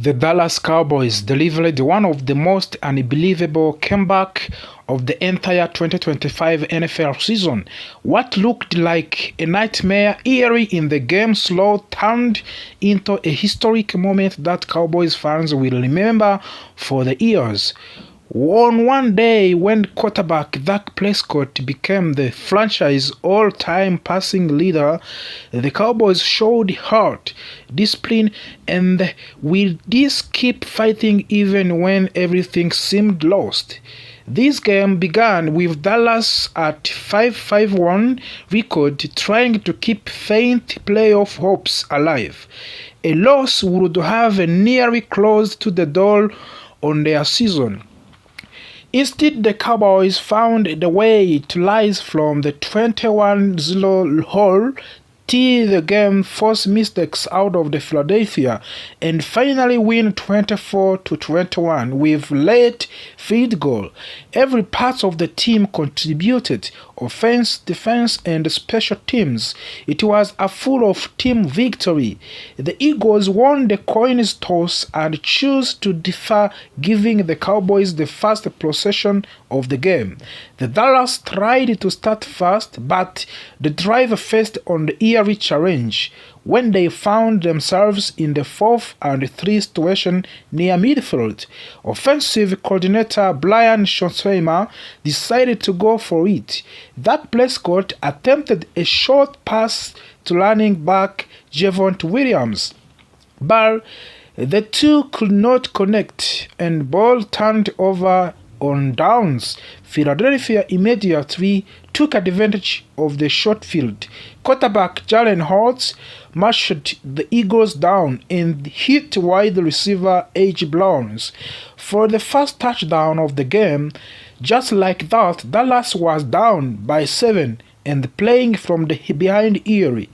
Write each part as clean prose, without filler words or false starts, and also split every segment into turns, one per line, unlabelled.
The Dallas Cowboys delivered one of the most unbelievable comeback of the entire 2025 NFL season. What looked like a nightmare early in the game slow turned into a historic moment that Cowboys fans will remember for the years. On one day when quarterback Dak Prescott became the franchise all-time passing leader, the Cowboys showed heart, discipline, and will this keep fighting even when everything seemed lost. This game began with Dallas at 5-5-1 record trying to keep faint playoff hopes alive. A loss would have nearly closed to the door on their season. Instead, the Cowboys found the way to rise from the 21-0 hole till the game forced mistakes out of the Philadelphia and finally win 24-21 with late field goal. Every part of the team contributed, offense, defense, and special teams. It was a full of team victory. The Eagles won the coin toss and chose to defer, giving the Cowboys the first possession of the game. The Dallas tried to start fast, but the drive faced on the eerie challenge when they found themselves in the 4th and 3 situation near midfield. Offensive coordinator Brian Schottenheimer decided to go for it. Dak Prescott attempted a short pass to running back Javon Williams, but the two could not connect and ball turned over on downs. Philadelphia immediately took advantage of the short field. Quarterback Jalen Hurts marched the Eagles down and hit wide receiver A.J. Browns for the first touchdown of the game. Just like that, Dallas was down by 7 and playing from the behind early.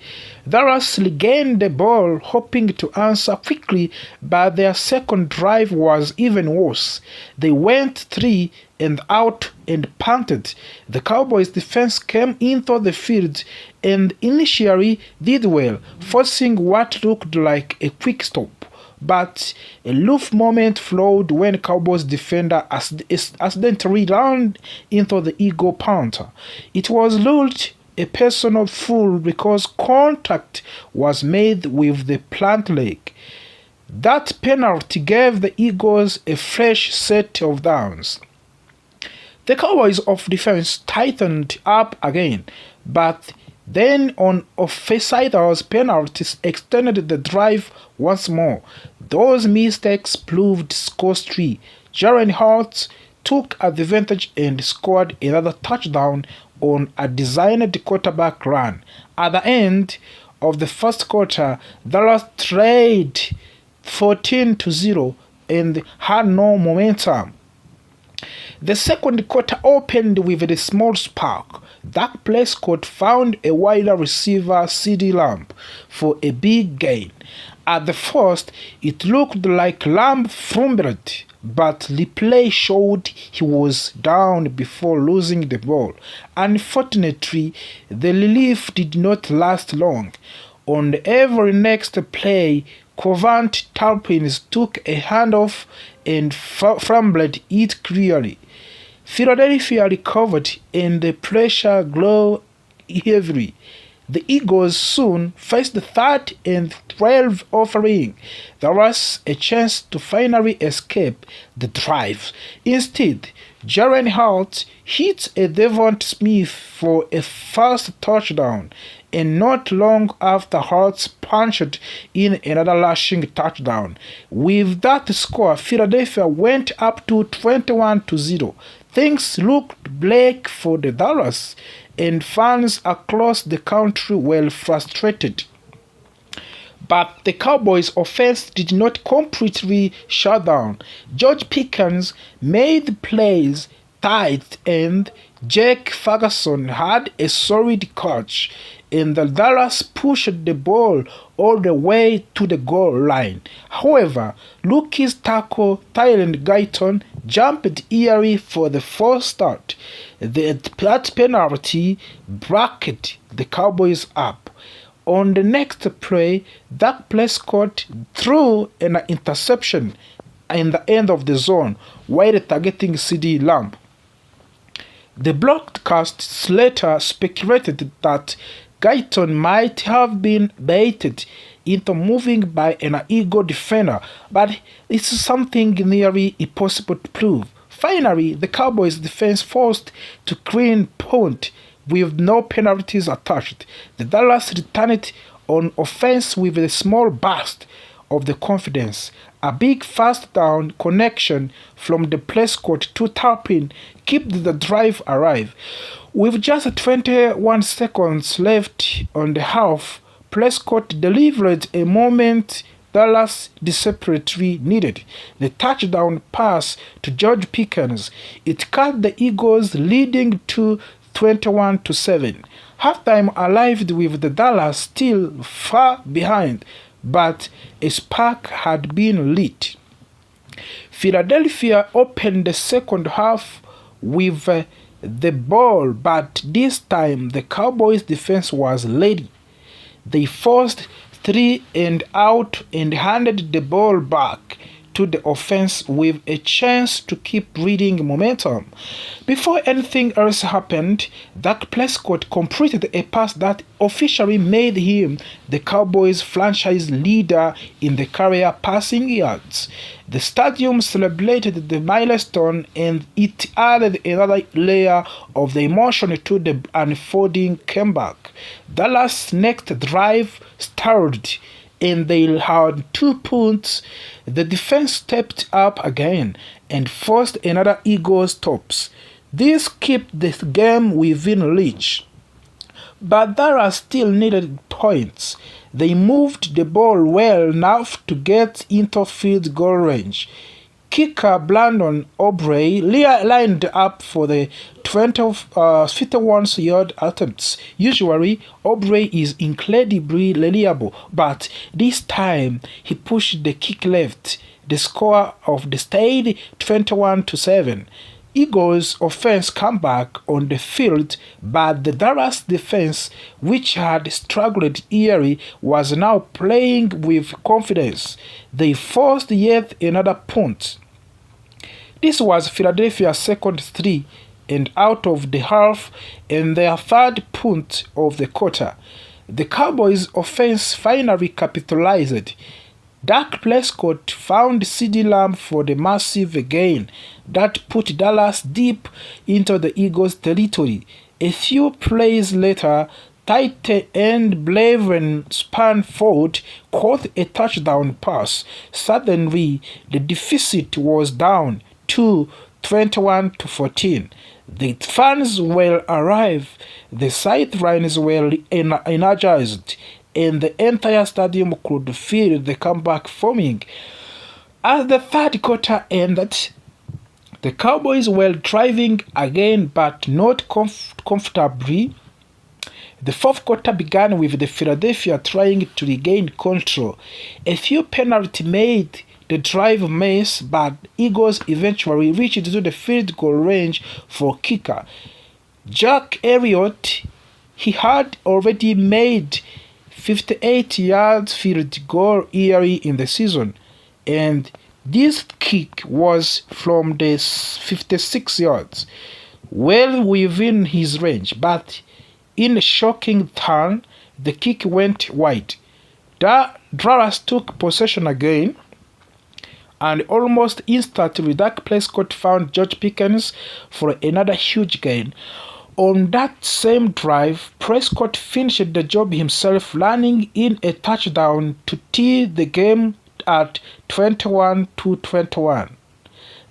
Dallas regained the ball, hoping to answer quickly, but their second drive was even worse. They went 3 and out and punted. The Cowboys defense came into the field and initially did well, forcing what looked like a quick stop. But a loose moment flowed when Cowboys defender accidentally ran into the Eagle punter. It was ruled a personal foul because contact was made with the plant leg. That penalty gave the Eagles a fresh set of downs. The Cowboys of defense tightened up again, but then on offsides penalties extended the drive once more. Those mistakes proved costly. Jalen Hurts took advantage and scored another touchdown on a designed quarterback run. At the end of the first quarter, Dallas trailed 14-0 and had no momentum. The second quarter opened with a small spark. Dak Prescott found a wider receiver CeeDee Lamb for a big gain. At the first, it looked like Lamb fumbled, but replay showed he was down before losing the ball. Unfortunately, the relief did not last long. On every next play, KaVontae Turpin took a handoff and fumbled it clearly. Philadelphia recovered and the pressure grew heavily. The Eagles soon faced the 3rd and 12 offering. There was a chance to finally escape the drive. Instead, Jalen Hurts hit a Devonta Smith for a first touchdown, and not long after Hurts punched in another rushing touchdown. With that score, Philadelphia went up to 21-0. Things looked bleak for the Dallas, and fans across the country were frustrated. But the Cowboys' offense did not completely shut down. George Pickens made plays tight and Jake Ferguson had a solid catch, and the Dallas pushed the ball all the way to the goal line. However, rookie tackle Tyler Guyton jumped early for the false start. That penalty bracket the Cowboys up. On the next play, Dak Prescott threw an interception in the end of the zone while targeting CeeDee Lamb. The broadcasts later speculated that Guyton might have been baited into moving by an Eagle defender, but it's something nearly impossible to prove. Finally, the Cowboys defense forced to clean punt with no penalties attached. The Dallas returned on offense with a small burst of the confidence. A big first down connection from the Prescott to Turpin kept the drive alive. With just 21 seconds left on the half, Prescott delivered a moment Dallas desperately needed. The touchdown pass to George Pickens. It cut the Eagles leading to 21-7. Halftime arrived with the Dallas still far behind, but a spark had been lit. Philadelphia opened the second half with the ball, but this time the Cowboys defense was ready. They forced 3 and out and handed the ball back to the offense with a chance to keep reading momentum. Before anything else happened, Dak Prescott completed a pass that officially made him the Cowboys' franchise leader in the career passing yards. The stadium celebrated the milestone, and it added another layer of the emotion to the unfolding comeback. Dallas' next drive stalled, and they had 2 punts. The defense stepped up again and forced another Eagles stops. This kept the game within reach. But Dallas still needed points. They moved the ball well enough to get into field goal range. Kicker Brandon Aubrey lined up for the 51-yard attempts. Usually, Aubrey is incredibly reliable, but this time he pushed the kick left. The score of the stayed 21-7. Eagles' offense came back on the field, but the Dallas defense, which had struggled early, was now playing with confidence. They forced yet another punt. This was Philadelphia's second 3 and out of the half and their third punt of the quarter. The Cowboys' offense finally capitalized. Dak Prescott found CeeDee Lamb for the massive gain that put Dallas deep into the Eagles' territory. A few plays later, tight end Brevy Spann-Ford caught a touchdown pass. Suddenly, the deficit was down to 21-14. The fans were alive, the sidelines were energized, and the entire stadium could feel the comeback forming. As the third quarter ended, the Cowboys were driving again, but not comfortably. The fourth quarter began with the Philadelphia trying to regain control. A few penalties made the drive mess, but Eagles eventually reached to the field goal range for kicker Jack Elliott. He had already made 58-yard field goal early in the season, and this kick was from the 56 yards, well within his range, but in a shocking turn, the kick went wide. Dallas took possession again, and almost instantly Dak Prescott found George Pickens for another huge gain. On that same drive, Prescott finished the job himself, running in a touchdown to tie the game at 21-21.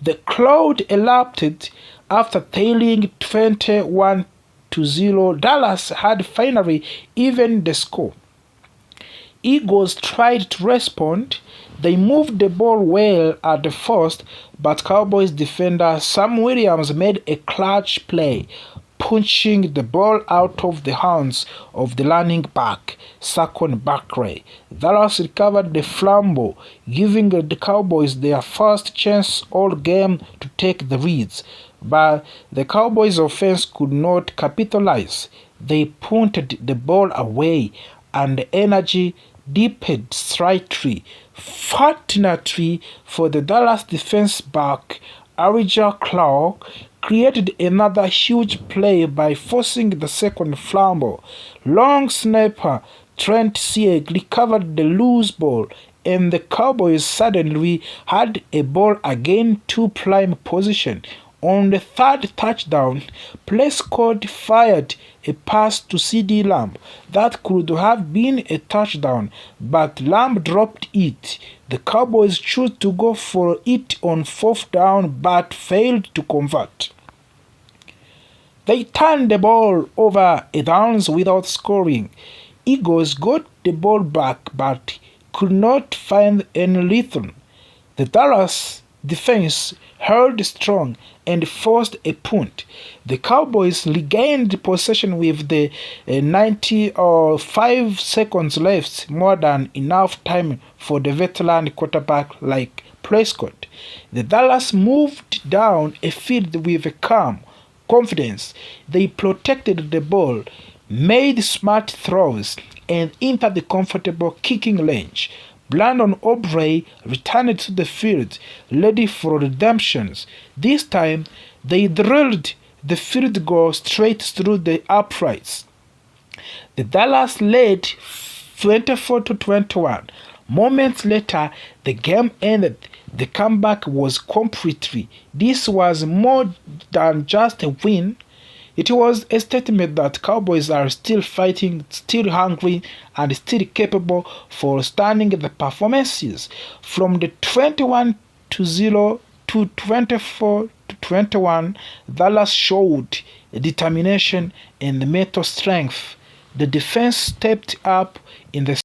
The crowd erupted after tailing 21-0. Dallas had finally evened the score. Eagles tried to respond. They moved the ball well at the first, but Cowboys defender Sam Williams made a clutch play, punching the ball out of the hands of the running back, Saquon Barkley. Dallas recovered the fumble, giving the Cowboys their first chance all game to take the leads. But the Cowboys' offense could not capitalize. They punted the ball away, and energy dipped slightly. Fortunately for the Dallas defense back, Arijah Clark created another huge play by forcing the second fumble. Long snapper Terence Steele recovered the loose ball, and the Cowboys suddenly had a ball again to prime position. On the third touchdown, Prescott fired a pass to CD Lamb that could have been a touchdown, but Lamb dropped it. The Cowboys chose to go for it on fourth down but failed to convert. They turned the ball over a downs without scoring. Eagles got the ball back but could not find any rhythm. The Dallas defense held strong and forced a punt. The Cowboys regained possession with the 95 seconds left, more than enough time for the veteran quarterback like Prescott. The Dallas moved down a field with a calm confidence. They protected the ball, made smart throws, and entered the comfortable kicking range. Brandon Aubrey returned to the field, ready for redemption. This time, they drilled the field goal straight through the uprights. The Dallas led 24-21. Moments later, the game ended. The comeback was completely. This was more than just a win. It was a statement that Cowboys are still fighting, still hungry, and still capable for standing the performances. From the 21-0 to 24-21, Dallas showed determination and mental strength. The defense stepped up in the